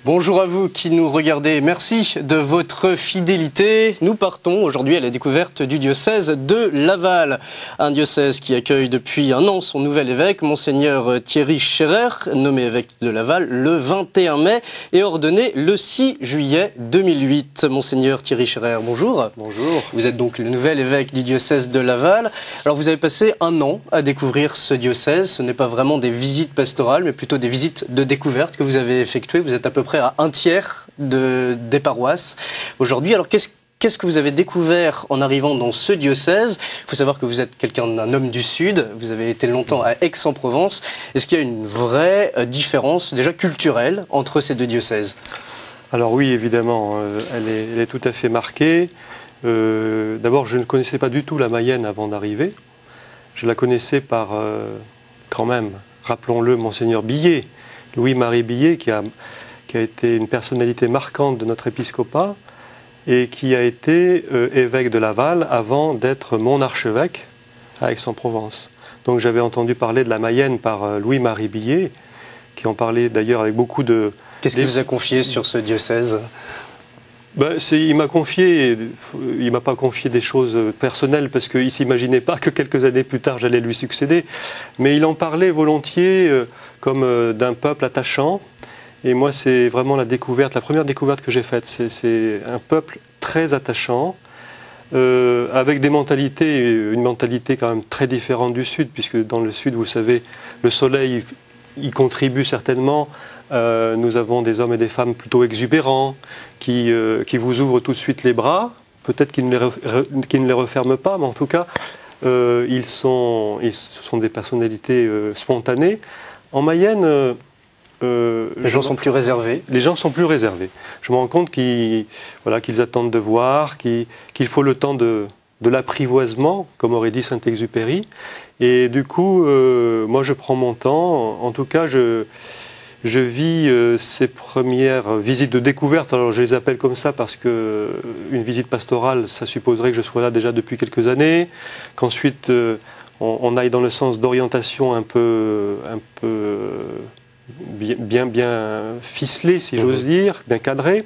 Bonjour à vous qui nous regardez, merci de votre fidélité. Nous partons aujourd'hui à la découverte du diocèse de Laval, un diocèse qui accueille depuis un an son nouvel évêque, Monseigneur Thierry Scherer, nommé évêque de Laval le 21 mai et ordonné le 6 juillet 2008. Monseigneur Thierry Scherer, bonjour. Bonjour. Vous êtes donc le nouvel évêque du diocèse de Laval. Alors vous avez passé un an à découvrir ce diocèse. Ce n'est pas vraiment des visites pastorales, mais plutôt des visites de découverte que vous avez effectuées. Vous êtes à peu près à un tiers des paroisses aujourd'hui. Alors qu'est-ce que vous avez découvert en arrivant dans ce diocèse? Il faut savoir que vous êtes un homme du Sud, vous avez été longtemps à Aix-en-Provence. Est-ce qu'il y a une vraie différence déjà culturelle entre ces deux diocèses? Alors oui, évidemment, elle est tout à fait marquée. D'abord, je ne connaissais pas du tout la Mayenne avant d'arriver. Je la connaissais par, quand même, rappelons-le, Monseigneur Billet, Louis-Marie Billet, qui a été une personnalité marquante de notre épiscopat et qui a été évêque de Laval avant d'être mon archevêque à Aix-en-Provence. Donc j'avais entendu parler de la Mayenne par Louis-Marie Billet, qui en parlait d'ailleurs avec beaucoup de... Qu'est-ce qu'il vous a confié sur ce diocèse ? Il m'a pas confié des choses personnelles parce qu'il ne s'imaginait pas que quelques années plus tard j'allais lui succéder, mais il en parlait volontiers comme d'un peuple attachant. Et moi, c'est vraiment la première découverte que j'ai faite. C'est un peuple très attachant, avec une mentalité quand même très différente du Sud, puisque dans le Sud, vous savez, le soleil y contribue certainement. Nous avons des hommes et des femmes plutôt exubérants, qui vous ouvrent tout de suite les bras, peut-être qu'ils ne les referment pas, mais en tout cas, ce sont des personnalités spontanées. En Mayenne... les gens sont plus réservés. Les gens sont plus réservés. Je me rends compte qu'ils attendent de voir, qu'il faut le temps de l'apprivoisement, comme aurait dit Saint-Exupéry. Et du coup, moi je prends mon temps. En tout cas, je vis ces premières visites de découverte. Alors je les appelle comme ça parce que une visite pastorale, ça supposerait que je sois là déjà depuis quelques années, qu'ensuite on aille dans le sens d'orientation un peu bien ficelé, si j'ose dire, bien cadré.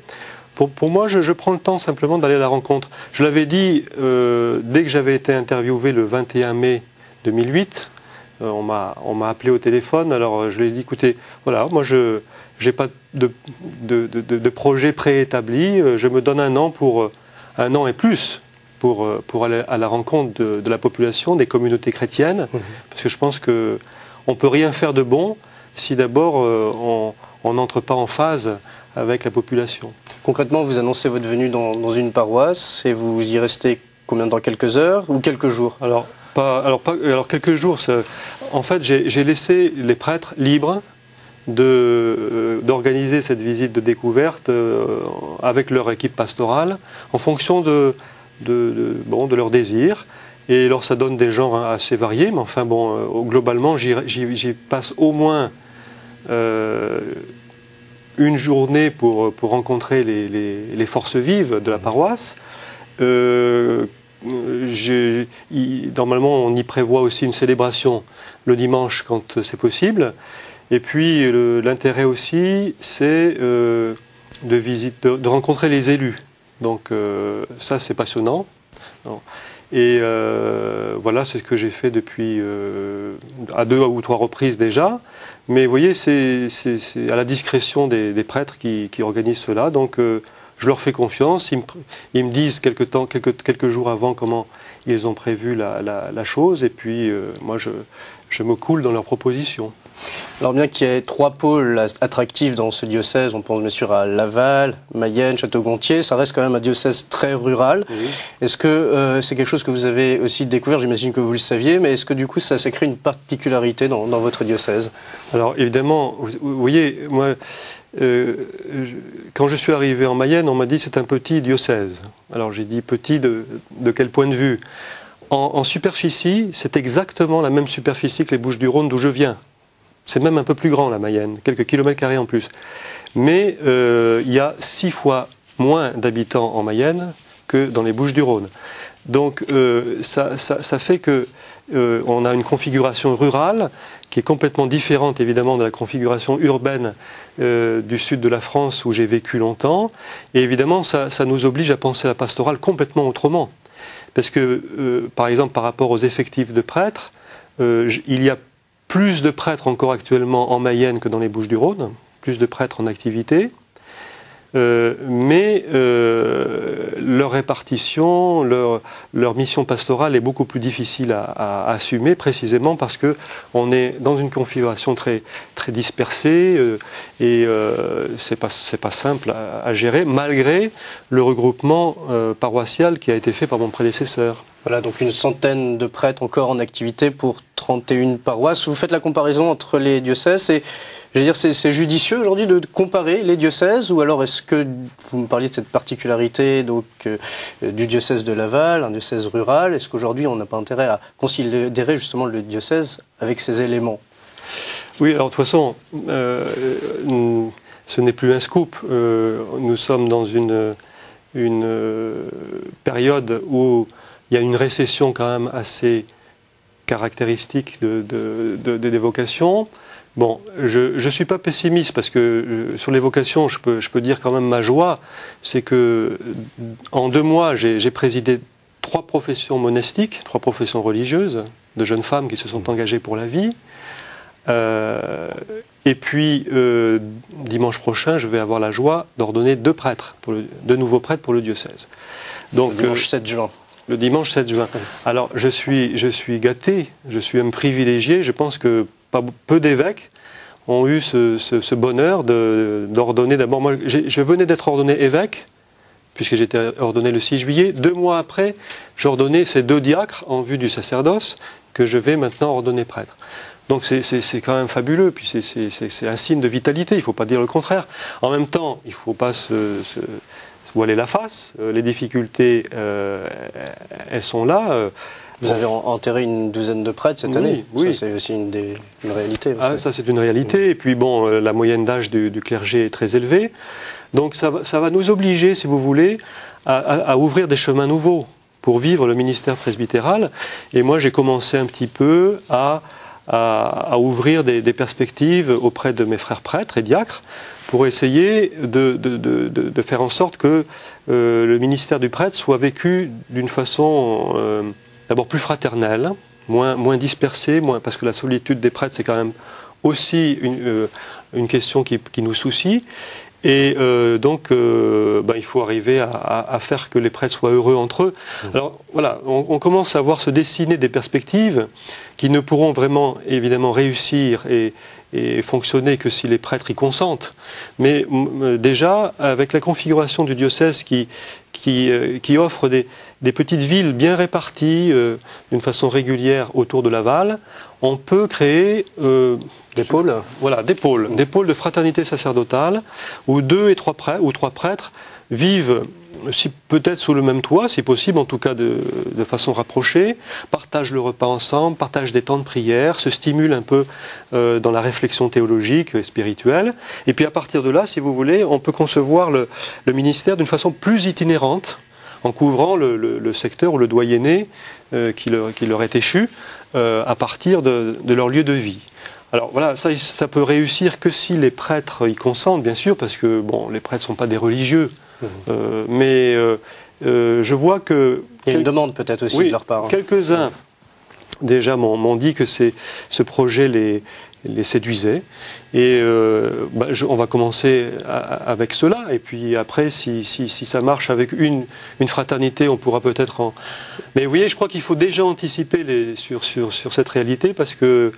Pour moi, je prends le temps simplement d'aller à la rencontre. Je l'avais dit dès que j'avais été interviewé le 21 mai 2008, on m'a appelé au téléphone, alors je lui ai dit, écoutez, voilà, moi je n'ai pas de projet préétabli, je me donne un an et plus pour aller à la rencontre de la population, des communautés chrétiennes, parce que je pense qu'on ne peut rien faire de bon si d'abord on n'entre pas en phase avec la population. Concrètement, vous annoncez votre venue dans une paroisse et vous y restez combien de temps? Quelques heures ou quelques jours? Alors quelques jours. En fait, j'ai laissé les prêtres libres d'organiser cette visite de découverte avec leur équipe pastorale en fonction de leurs désirs. Et alors ça donne des genres assez variés, mais enfin bon, globalement, j'y passe au moins une journée pour rencontrer les forces vives de la paroisse. Normalement, on y prévoit aussi une célébration le dimanche quand c'est possible. Et puis l'intérêt aussi, c'est de rencontrer les élus. Donc ça, c'est passionnant. Et voilà, c'est ce que j'ai fait depuis à 2 ou 3 reprises déjà. Mais vous voyez, c'est à la discrétion des prêtres qui organisent cela. Donc je leur fais confiance. Ils me disent quelques jours avant comment ils ont prévu la chose. Et puis moi, je me coule dans leurs propositions. Alors bien qu'il y ait 3 pôles attractifs dans ce diocèse, on pense bien sûr à Laval, Mayenne, Château-Gontier, ça reste quand même un diocèse très rural. Oui. Est-ce que c'est quelque chose que vous avez aussi découvert? J'imagine que vous le saviez, mais est-ce que du coup ça crée une particularité dans votre diocèse? Alors évidemment, vous voyez, moi, quand je suis arrivé en Mayenne, on m'a dit c'est un petit diocèse. Alors j'ai dit petit de quel point de vue? En superficie, c'est exactement la même superficie que les Bouches-du-Rhône d'où je viens. C'est même un peu plus grand, la Mayenne, quelques kilomètres carrés en plus. Mais il y a 6 fois moins d'habitants en Mayenne que dans les Bouches-du-Rhône. Donc ça fait que on a une configuration rurale qui est complètement différente évidemment de la configuration urbaine du sud de la France où j'ai vécu longtemps. Et évidemment, ça nous oblige à penser la pastorale complètement autrement. Parce que, par exemple, par rapport aux effectifs de prêtres, il y a plus de prêtres encore actuellement en Mayenne que dans les Bouches-du-Rhône, plus de prêtres en activité. Mais leur répartition, leur mission pastorale est beaucoup plus difficile à assumer, précisément parce que on est dans une configuration très dispersée et c'est pas simple à gérer, malgré le regroupement paroissial qui a été fait par mon prédécesseur. Voilà, donc une centaine de prêtres encore en activité pour 31 paroisses. Vous faites la comparaison entre les diocèses et, je veux dire, c'est judicieux aujourd'hui de comparer les diocèses, ou alors est-ce que vous me parliez de cette particularité donc du diocèse de Laval, un diocèse rural, est-ce qu'aujourd'hui on n'a pas intérêt à considérer justement le diocèse avec ces éléments? Oui, alors de toute façon, ce n'est plus un scoop. Nous sommes dans une période où il y a une récession quand même assez caractéristique des vocations. Bon, je ne suis pas pessimiste parce que sur les vocations, je peux dire quand même ma joie, c'est que en 2 mois, j'ai présidé 3 professions monastiques, 3 professions religieuses, de jeunes femmes qui se sont engagées pour la vie. Et puis, dimanche prochain, je vais avoir la joie d'ordonner 2 prêtres, 2 nouveaux prêtres pour le diocèse. Donc, le dimanche 7 juin. Le dimanche 7 juin. Alors, je suis gâté, je suis un privilégié. Je pense que peu d'évêques ont eu ce bonheur d'ordonner. D'abord, moi, je venais d'être ordonné évêque, puisque j'étais ordonné le 6 juillet. 2 mois après, j'ordonnais ces 2 diacres en vue du sacerdoce que je vais maintenant ordonner prêtre. Donc c'est quand même fabuleux, puis c'est un signe de vitalité, il ne faut pas dire le contraire. En même temps, il ne faut pas se voiler la face, les difficultés, elles sont là. Vous avez enterré une douzaine de prêtres cette année. Oui. Ça, c'est aussi une réalité. Ah, ça, c'est une réalité. Et puis, bon, la moyenne d'âge du clergé est très élevée. Donc, ça va nous obliger, si vous voulez, à ouvrir des chemins nouveaux pour vivre le ministère presbytéral. Et moi, j'ai commencé un petit peu à ouvrir des perspectives auprès de mes frères prêtres et diacres pour essayer de faire en sorte que le ministère du prêtre soit vécu d'une façon d'abord plus fraternelle, moins dispersée, parce que la solitude des prêtres c'est quand même aussi une question qui nous soucie. Et donc, il faut arriver à faire que les prêtres soient heureux entre eux. Alors voilà, on commence à voir se dessiner des perspectives qui ne pourront vraiment, évidemment, réussir et fonctionner que si les prêtres y consentent. Mais déjà, avec la configuration du diocèse qui offre des petites villes bien réparties d'une façon régulière autour de Laval, on peut créer des pôles. Voilà, des pôles de fraternité sacerdotale où 2 ou 3 prêtres vivent peut-être sous le même toit, si possible, en tout cas de façon rapprochée, partagent le repas ensemble, partagent des temps de prière, se stimulent un peu dans la réflexion théologique et spirituelle. Et puis à partir de là, si vous voulez, on peut concevoir le ministère d'une façon plus itinérante, en couvrant le secteur ou le doyenné qui leur est échu à partir de leur lieu de vie. Alors voilà, ça peut réussir que si les prêtres y consentent, bien sûr, parce que bon, les prêtres ne sont pas des religieux. Mais je vois que... Il y a une demande peut-être aussi de leur part. Quelques-uns déjà m'ont dit que ce projet les séduisait. Et on va commencer avec cela. Et puis après, si ça marche avec une fraternité, on pourra peut-être Mais vous voyez, je crois qu'il faut déjà anticiper sur cette réalité parce que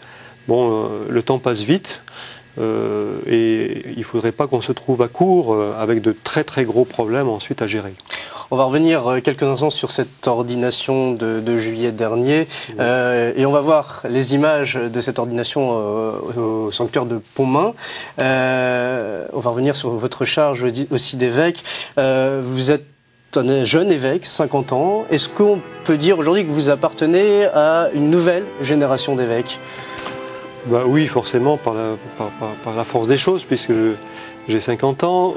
bon, le temps passe vite. Et il ne faudrait pas qu'on se trouve à court avec de très très gros problèmes ensuite à gérer. On va revenir quelques instants sur cette ordination de juillet dernier et on va voir les images de cette ordination au sanctuaire de Pontmain. On va revenir sur votre charge aussi d'évêque. Vous êtes un jeune évêque, 50 ans. Est-ce qu'on peut dire aujourd'hui que vous appartenez à une nouvelle génération d'évêques ? Oui, forcément, par la force des choses, puisque j'ai 50 ans.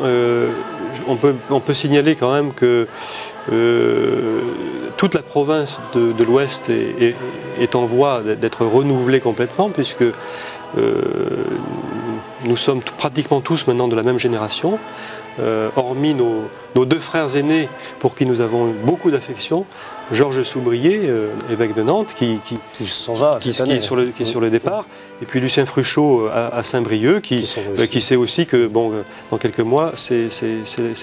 On peut signaler quand même que toute la province de l'Ouest est en voie d'être renouvelée complètement, puisque nous sommes pratiquement tous maintenant de la même génération, hormis nos deux frères aînés pour qui nous avons beaucoup d'affection. Georges Soubrier, évêque de Nantes, qui est sur le départ, et puis Lucien Fruchot à Saint-Brieuc, qui sait aussi que dans quelques mois, c'est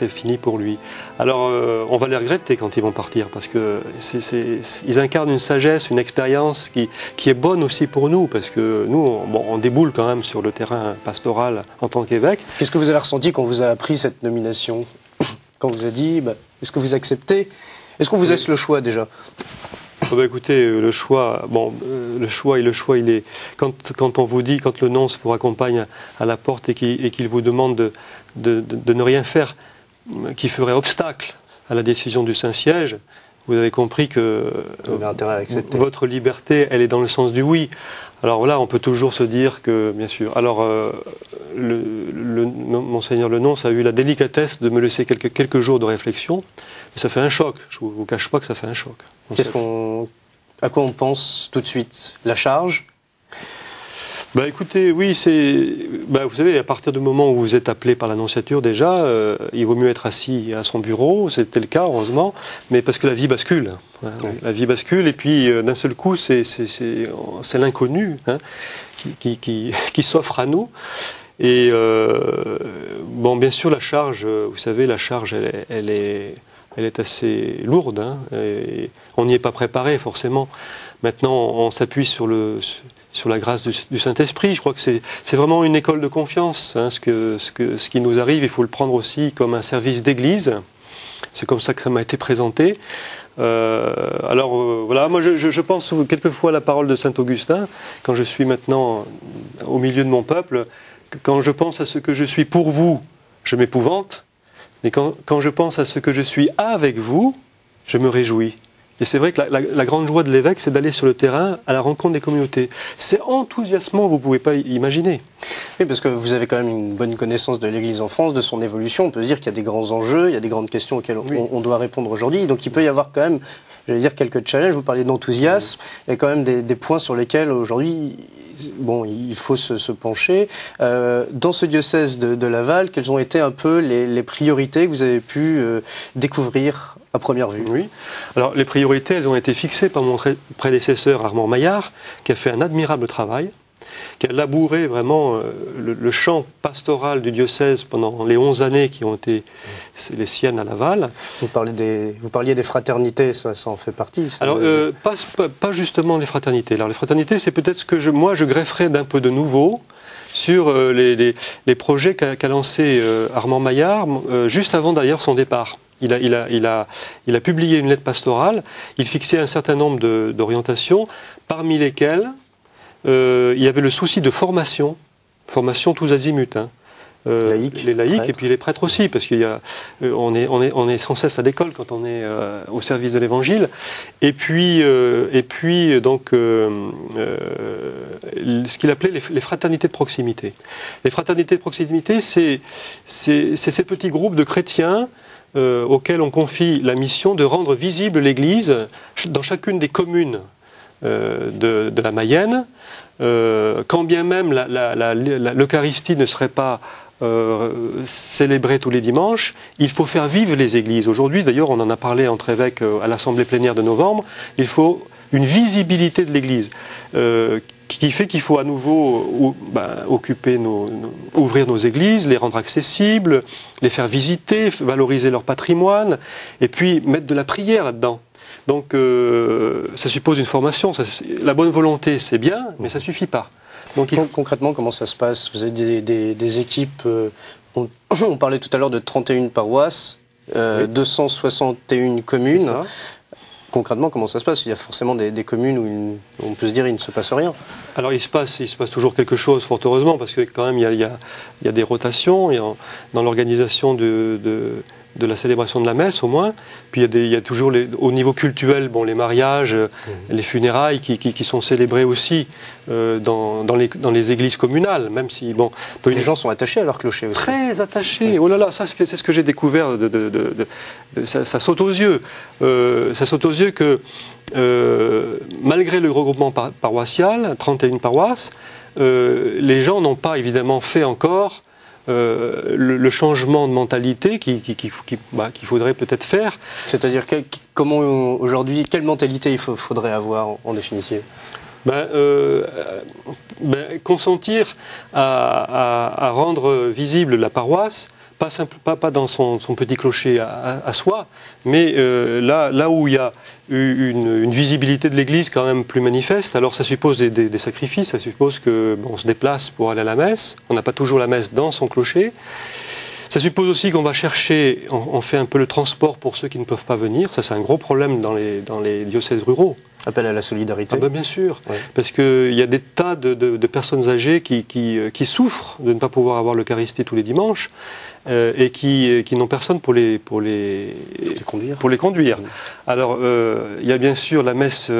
fini pour lui. Alors, on va les regretter quand ils vont partir, parce qu'ils incarnent une sagesse, une expérience qui est bonne aussi pour nous, parce que nous, on déboule quand même sur le terrain pastoral en tant qu'évêque. Qu'est-ce que vous avez ressenti quand vous a appris cette nomination? Quand vous a dit, est-ce que vous acceptez? Est-ce qu'on vous laisse le choix déjà? Écoutez, le choix, il est quand on vous dit, quand le nonce vous raccompagne à la porte et qu'il vous demande de ne rien faire qui ferait obstacle à la décision du Saint-Siège, vous avez compris que votre liberté, elle est dans le sens du oui. Alors là, on peut toujours se dire que, bien sûr. Alors, Monseigneur le nonce a eu la délicatesse de me laisser quelques jours de réflexion. Ça fait un choc. Je ne vous cache pas que ça fait un choc. À quoi on pense tout de suite? La charge? Écoutez, oui, vous savez, à partir du moment où vous êtes appelé par l'annonciature, déjà, il vaut mieux être assis à son bureau. C'était le cas, heureusement, mais parce que la vie bascule. Hein, oui. La vie bascule, et puis d'un seul coup, c'est l'inconnu qui s'offre à nous. Et bien sûr, la charge, vous savez, elle est assez lourde. Hein, et on n'y est pas préparé, forcément. Maintenant, on s'appuie sur la grâce du Saint-Esprit. Je crois que c'est vraiment une école de confiance. Hein, ce qui nous arrive, il faut le prendre aussi comme un service d'église. C'est comme ça que ça m'a été présenté. Voilà, moi je pense quelquefois à la parole de Saint Augustin, quand je suis maintenant au milieu de mon peuple, quand je pense à ce que je suis pour vous, je m'épouvante, mais quand je pense à ce que je suis avec vous, je me réjouis. Et c'est vrai que la grande joie de l'évêque, c'est d'aller sur le terrain à la rencontre des communautés. C'est enthousiasmant, vous ne pouvez pas imaginer. Oui, parce que vous avez quand même une bonne connaissance de l'Église en France, de son évolution. On peut dire qu'il y a des grands enjeux, il y a des grandes questions auxquelles on doit répondre aujourd'hui. Donc il peut y avoir quand même, j'allais dire, quelques challenges. Vous parliez d'enthousiasme. Il y a quand même des points sur lesquels aujourd'hui, il faut se pencher. Dans ce diocèse de Laval, quelles ont été un peu les priorités que vous avez pu découvrir à première vue? Oui. Alors, les priorités, elles ont été fixées par mon prédécesseur Armand Maillard, qui a fait un admirable travail, qui a labouré vraiment le champ pastoral du diocèse pendant les 11 années qui ont été les siennes à Laval. Vous parliez des fraternités, ça en fait partie. Ça. Alors, pas justement les fraternités. Alors, les fraternités, c'est peut-être ce que je grefferais d'un peu de nouveau sur les projets qu'a lancé Armand Maillard, juste avant d'ailleurs son départ. Il a publié une lettre pastorale, il fixait un certain nombre d'orientations, parmi lesquelles il y avait le souci de formation tous azimuts. Hein. Les laïcs et puis les prêtres aussi, parce qu'on est sans cesse à l'école quand on est au service de l'Évangile. Et puis donc ce qu'il appelait les fraternités de proximité. Les fraternités de proximité, c'est ces petits groupes de chrétiens auxquels on confie la mission de rendre visible l'Église dans chacune des communes de la Mayenne, quand bien même l'Eucharistie ne serait pas célébrée tous les dimanches, il faut faire vivre les églises. Aujourd'hui, d'ailleurs, on en a parlé entre évêques à l'Assemblée plénière de novembre, il faut une visibilité de l'Église qui fait qu'il faut à nouveau ouvrir nos églises, les rendre accessibles, les faire visiter, valoriser leur patrimoine, et puis mettre de la prière là-dedans. Donc ça suppose une formation. La bonne volonté, c'est bien, mais ça ne suffit pas. Donc, concrètement, comment ça se passe? Vous avez des équipes, on parlait tout à l'heure de 31 paroisses, 261 communes. Concrètement, comment ça se passe? Il y a forcément des communes où on peut se dire il ne se passe rien. Alors il se passe toujours quelque chose, fort heureusement, parce que quand même il y a des rotations. Et dans l'organisation de de la célébration de la messe au moins. Puis il y a toujours au niveau cultuel, bon, les mariages, les funérailles qui sont célébrés aussi dans les églises communales, même si bon, les gens sont attachés à leur clocher aussi. Très attachés. Oh là là, ça c'est ce que j'ai découvert. Ça saute aux yeux. Ça saute aux yeux que malgré le regroupement paroissial, 31 paroisses, les gens n'ont pas évidemment fait encore le changement de mentalité qu'il faudrait peut-être faire. C'est-à-dire comment aujourd'hui, quelle mentalité il faudrait avoir en définitive? Consentir à rendre visible la paroisse, pas dans son petit clocher à soi, mais là où il y a une visibilité de l'Église quand même plus manifeste. Alors ça suppose des sacrifices, ça suppose qu'on se déplace pour aller à la messe, on n'a pas toujours la messe dans son clocher. Ça suppose aussi qu'on va chercher, on fait un peu le transport pour ceux qui ne peuvent pas venir, ça c'est un gros problème dans les diocèses ruraux. Appel à la solidarité. Bien sûr, ouais. Parce qu'il y a des tas de personnes âgées qui souffrent de ne pas pouvoir avoir l'Eucharistie tous les dimanches et qui n'ont personne pour les conduire. Alors, il y a bien sûr la messe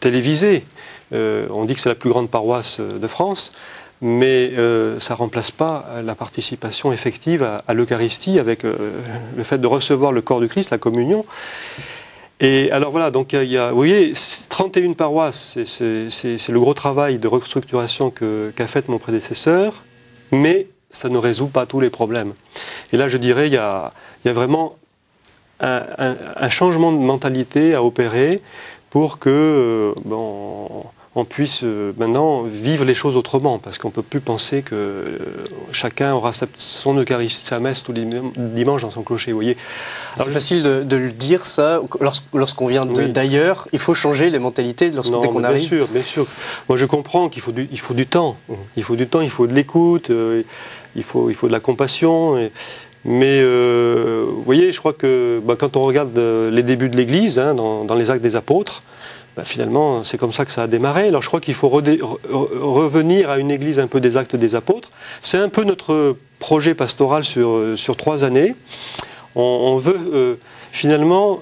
télévisée. On dit que c'est la plus grande paroisse de France, mais ça ne remplace pas la participation effective à l'Eucharistie avec le fait de recevoir le corps du Christ, la communion. Et alors voilà, donc il y a, vous voyez, 31 paroisses, c'est le gros travail de restructuration qu'a fait mon prédécesseur, mais ça ne résout pas tous les problèmes. Et là, je dirais, il y a vraiment un changement de mentalité à opérer pour que on puisse maintenant vivre les choses autrement, parce qu'on ne peut plus penser que chacun aura son Eucharistie, sa messe tous les dimanches dans son clocher, vous voyez. C'est facile de le dire ça, lorsqu'on vient d'ailleurs, il faut changer les mentalités dès qu'on arrive. Bien sûr. Moi je comprends qu'il faut du temps, il faut du temps, il faut de l'écoute, il faut de la compassion, mais vous voyez, je crois que quand on regarde les débuts de l'Église, dans les Actes des Apôtres, finalement, c'est comme ça que ça a démarré. Alors je crois qu'il faut revenir à une église un peu des Actes des Apôtres. C'est un peu notre projet pastoral sur 3 années. On veut finalement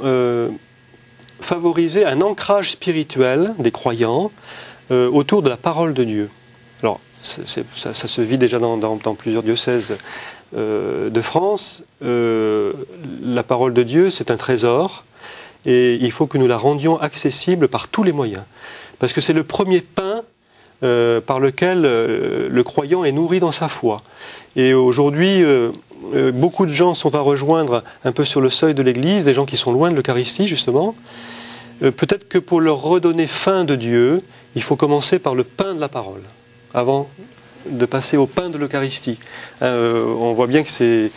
favoriser un ancrage spirituel des croyants autour de la parole de Dieu. Alors ça se vit déjà dans plusieurs diocèses de France. La parole de Dieu, c'est un trésor. Et il faut que nous la rendions accessible par tous les moyens. Parce que c'est le premier pain par lequel le croyant est nourri dans sa foi. Et aujourd'hui, beaucoup de gens sont à rejoindre un peu sur le seuil de l'Église, des gens qui sont loin de l'Eucharistie, justement. Peut-être que pour leur redonner faim de Dieu, il faut commencer par le pain de la parole, avant de passer au pain de l'Eucharistie. On voit bien que c'est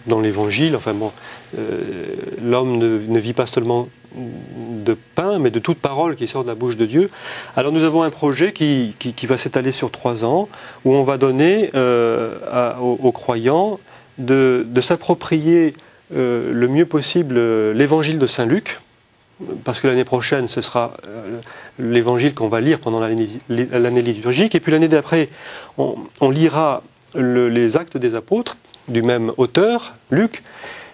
dans l'Évangile, l'homme ne vit pas seulement de pain, mais de toute parole qui sort de la bouche de Dieu. Alors nous avons un projet qui va s'étaler sur 3 ans, où on va donner aux croyants de s'approprier le mieux possible l'Évangile de Saint Luc, parce que l'année prochaine, ce sera l'évangile qu'on va lire pendant l'année liturgique. Et puis l'année d'après, on lira les Actes des Apôtres, du même auteur, Luc.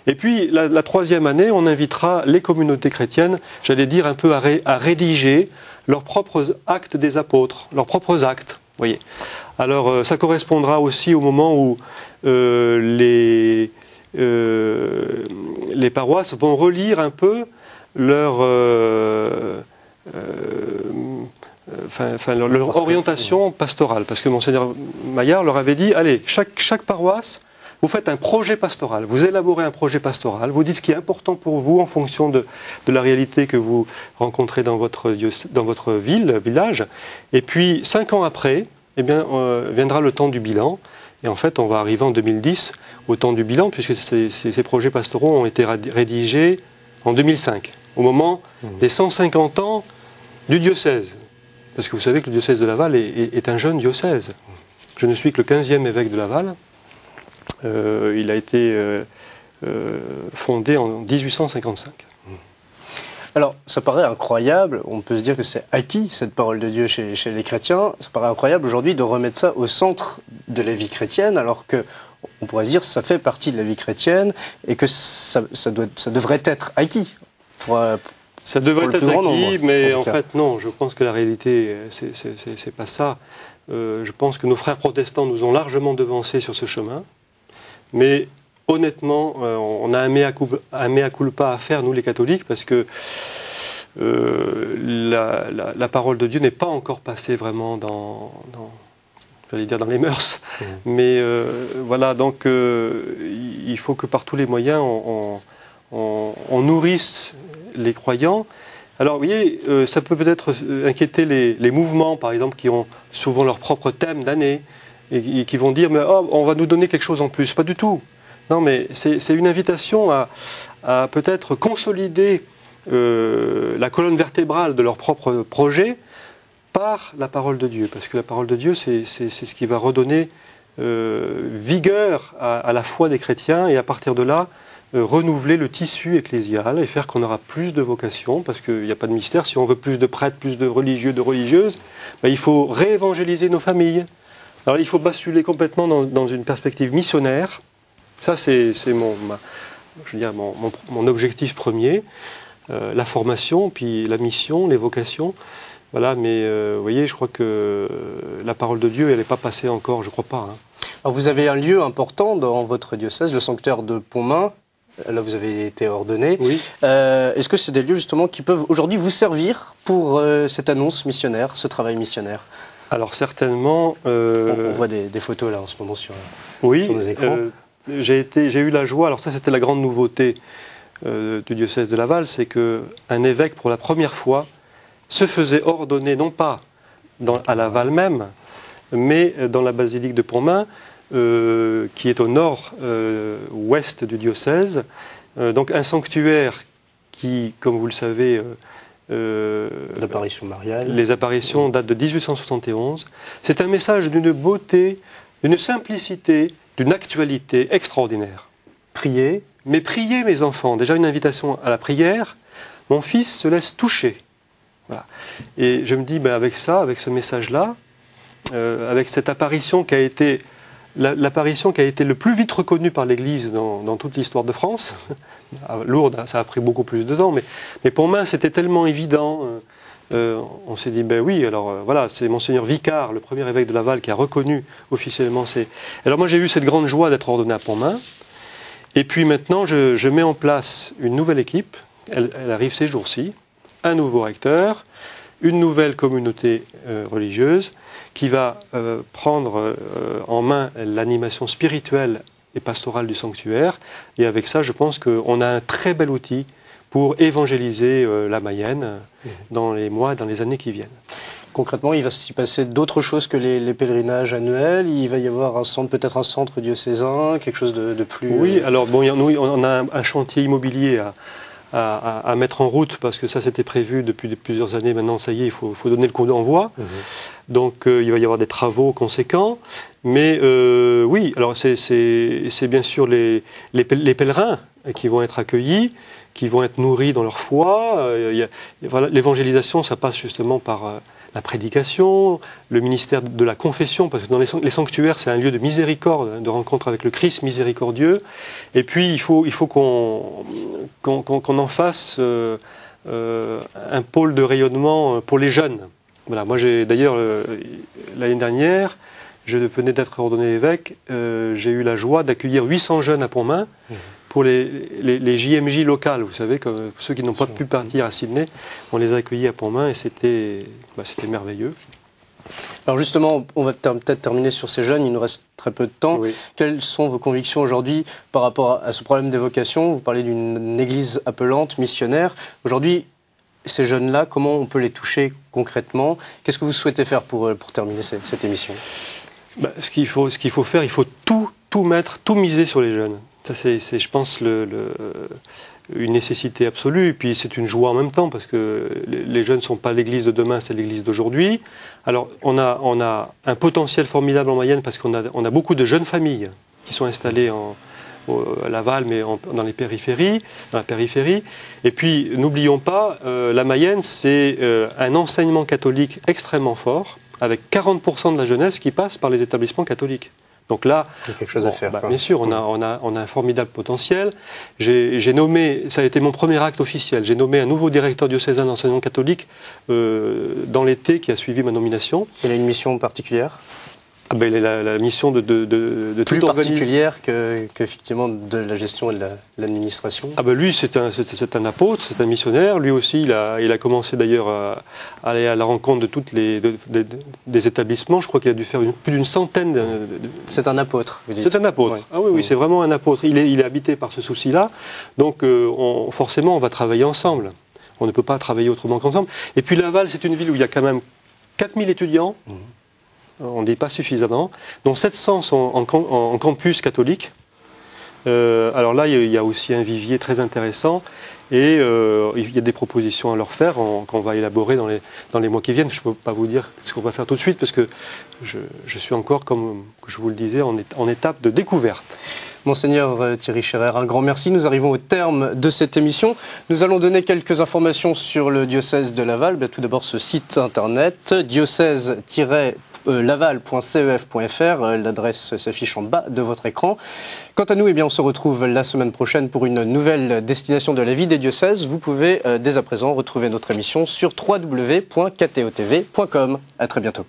Et puis la 3e année, on invitera les communautés chrétiennes, j'allais dire un peu à rédiger leurs propres actes des apôtres, leurs propres actes. Voyez. Alors ça correspondra aussi au moment où les paroisses vont relire un peu leur orientation pastorale. Parce que Monseigneur Maillard leur avait dit, allez, chaque paroisse, vous faites un projet pastoral, vous élaborez un projet pastoral, vous dites ce qui est important pour vous en fonction de la réalité que vous rencontrez dans votre village, et puis 5 ans après, viendra le temps du bilan, et en fait on va arriver en 2010 au temps du bilan, puisque ces projets pastoraux ont été rédigés en 2005, au moment des 150 ans du diocèse. Parce que vous savez que le diocèse de Laval est un jeune diocèse. Je ne suis que le 15e évêque de Laval. Il a été fondé en 1855. Alors, ça paraît incroyable, on peut se dire que c'est acquis, cette parole de Dieu chez les chrétiens. Ça paraît incroyable aujourd'hui de remettre ça au centre de la vie chrétienne, alors que on pourrait dire ça fait partie de la vie chrétienne et que ça devrait être acquis. Ça devrait être acquis, mais en fait non, je pense que la réalité, c'est pas ça. Je pense que nos frères protestants nous ont largement devancés sur ce chemin, mais honnêtement, on a un mea culpa à faire, nous les catholiques, parce que la parole de Dieu n'est pas encore passée vraiment j'allais dire dans les mœurs. Mais voilà, donc il faut que par tous les moyens, on nourrisse les croyants. Alors, vous voyez, ça peut peut-être inquiéter les mouvements, par exemple, qui ont souvent leur propre thème d'année, et qui vont dire, mais oh, on va nous donner quelque chose en plus. Pas du tout. Non, mais c'est une invitation à peut-être consolider la colonne vertébrale de leur propre projet par la parole de Dieu. Parce que la parole de Dieu, c'est ce qui va redonner vigueur à la foi des chrétiens, et à partir de là, renouveler le tissu ecclésial et faire qu'on aura plus de vocations, parce qu'il n'y a pas de mystère. Si on veut plus de prêtres, plus de religieux, de religieuses, ben, il faut réévangéliser nos familles. Alors il faut basculer complètement dans une perspective missionnaire. Ça, c'est mon objectif premier. La formation, puis la mission, les vocations. Voilà, mais vous voyez, je crois que la parole de Dieu, elle n'est pas passée encore, je ne crois pas. Hein. Alors vous avez un lieu important dans votre diocèse, le sanctuaire de Pontmain. Là, vous avez été ordonné. Oui. Est-ce que c'est des lieux justement qui peuvent aujourd'hui vous servir pour cette annonce missionnaire, ce travail missionnaire? Alors certainement. On voit des photos là en ce moment sur nos écrans. J'ai eu la joie. Alors ça, c'était la grande nouveauté du diocèse de Laval, c'est qu'un évêque, pour la première fois, se faisait ordonner, non pas à Laval même, mais dans la basilique de Pontmain, qui est au nord-ouest du diocèse. Donc un sanctuaire qui, comme vous le savez, l'apparition mariale. Les apparitions datent de 1871. C'est un message d'une beauté, d'une simplicité, d'une actualité extraordinaire. Priez. Mais priez, mes enfants. Déjà une invitation à la prière. Mon fils se laisse toucher. Voilà. Et je me dis, ben avec ça, avec ce message-là, avec cette apparition qui a été l'apparition qui a été le plus vite reconnue par l'Église dans toute l'histoire de France. Lourdes, ça a pris beaucoup plus de temps, mais pour moi, c'était tellement évident. On s'est dit, ben oui, alors voilà, c'est Monseigneur Vicard, le premier évêque de Laval, qui a reconnu officiellement ces... Alors moi, j'ai eu cette grande joie d'être ordonné à Pontmain. Et puis maintenant, je mets en place une nouvelle équipe. Elle arrive ces jours-ci. Un nouveau recteur, une nouvelle communauté religieuse qui va prendre en main l'animation spirituelle et pastorale du sanctuaire. Et avec ça, je pense qu'on a un très bel outil pour évangéliser la Mayenne dans les mois, dans les années qui viennent. Concrètement, il va s'y passer d'autres choses que les pèlerinages annuels. Il va y avoir peut-être un centre diocésain, quelque chose de plus... Oui, alors bon, nous, on a un chantier immobilier à mettre en route, parce que ça c'était prévu depuis plusieurs années. Maintenant, ça y est, il faut donner le coup d'envoi. Donc il va y avoir des travaux conséquents. Mais oui, alors c'est bien sûr les pèlerins qui vont être accueillis, qui vont être nourris dans leur foi. Voilà, l'évangélisation, ça passe justement par la prédication, le ministère de la confession, parce que dans les sanctuaires, c'est un lieu de miséricorde, de rencontre avec le Christ miséricordieux. Et puis, il faut qu'on en fasse un pôle de rayonnement pour les jeunes. Voilà, moi, d'ailleurs, l'année dernière, je venais d'être ordonné évêque, j'ai eu la joie d'accueillir 800 jeunes à Pontmain, pour les JMJ locales, vous savez, comme ceux qui n'ont pas pu partir à Sydney, on les a accueillis à Pontmain et c'était merveilleux. Alors justement, on va peut-être terminer sur ces jeunes, il nous reste très peu de temps. Oui. Quelles sont vos convictions aujourd'hui par rapport à ce problème des vocations? Vous parlez d'une église appelante, missionnaire. Aujourd'hui, ces jeunes-là, comment on peut les toucher concrètement? Qu'est-ce que vous souhaitez faire pour terminer cette émission? Ce qu'il faut faire, il faut tout mettre, tout miser sur les jeunes. Ça, c'est, je pense, une nécessité absolue. Et puis, c'est une joie en même temps, parce que les jeunes ne sont pas l'église de demain, c'est l'église d'aujourd'hui. Alors, on a un potentiel formidable en Mayenne, parce qu'on a beaucoup de jeunes familles qui sont installées à Laval, mais dans la périphérie. Et puis, n'oublions pas, la Mayenne, c'est un enseignement catholique extrêmement fort, avec 40% de la jeunesse qui passe par les établissements catholiques. Donc là, il y a quelque chose à faire. Bien sûr, on a un formidable potentiel. J'ai nommé, ça a été mon premier acte officiel, j'ai nommé un nouveau directeur diocésain d'enseignement catholique dans l'été qui a suivi ma nomination. Il a une mission particulière? Il a la mission de plus particulière qu'effectivement de la gestion et de l'administration. Lui, c'est un apôtre, c'est un missionnaire. Lui aussi, il a commencé d'ailleurs à aller à la rencontre de toutes des établissements. Je crois qu'il a dû faire plus d'une centaine. C'est un apôtre, vous dites. C'est un apôtre. Oui. Ah oui, c'est vraiment un apôtre. Il est habité par ce souci-là. Donc, forcément, on va travailler ensemble. On ne peut pas travailler autrement qu'ensemble. Et puis Laval, c'est une ville où il y a quand même 4000 étudiants. On ne dit pas suffisamment, dont 700 sont en campus catholique. Alors là, il y a aussi un vivier très intéressant et il y a des propositions à leur faire qu'on va élaborer dans les mois qui viennent. Je ne peux pas vous dire ce qu'on va faire tout de suite parce que je suis encore, comme je vous le disais, en étape de découverte. Monseigneur Thierry Scherer, un grand merci. Nous arrivons au terme de cette émission. Nous allons donner quelques informations sur le diocèse de Laval. Tout d'abord, ce site internet, diocèse-laval.cef.fr. L'adresse s'affiche en bas de votre écran. Quant à nous, on se retrouve la semaine prochaine pour une nouvelle destination de la vie des diocèses. Vous pouvez dès à présent retrouver notre émission sur www.ktotv.com. À très bientôt.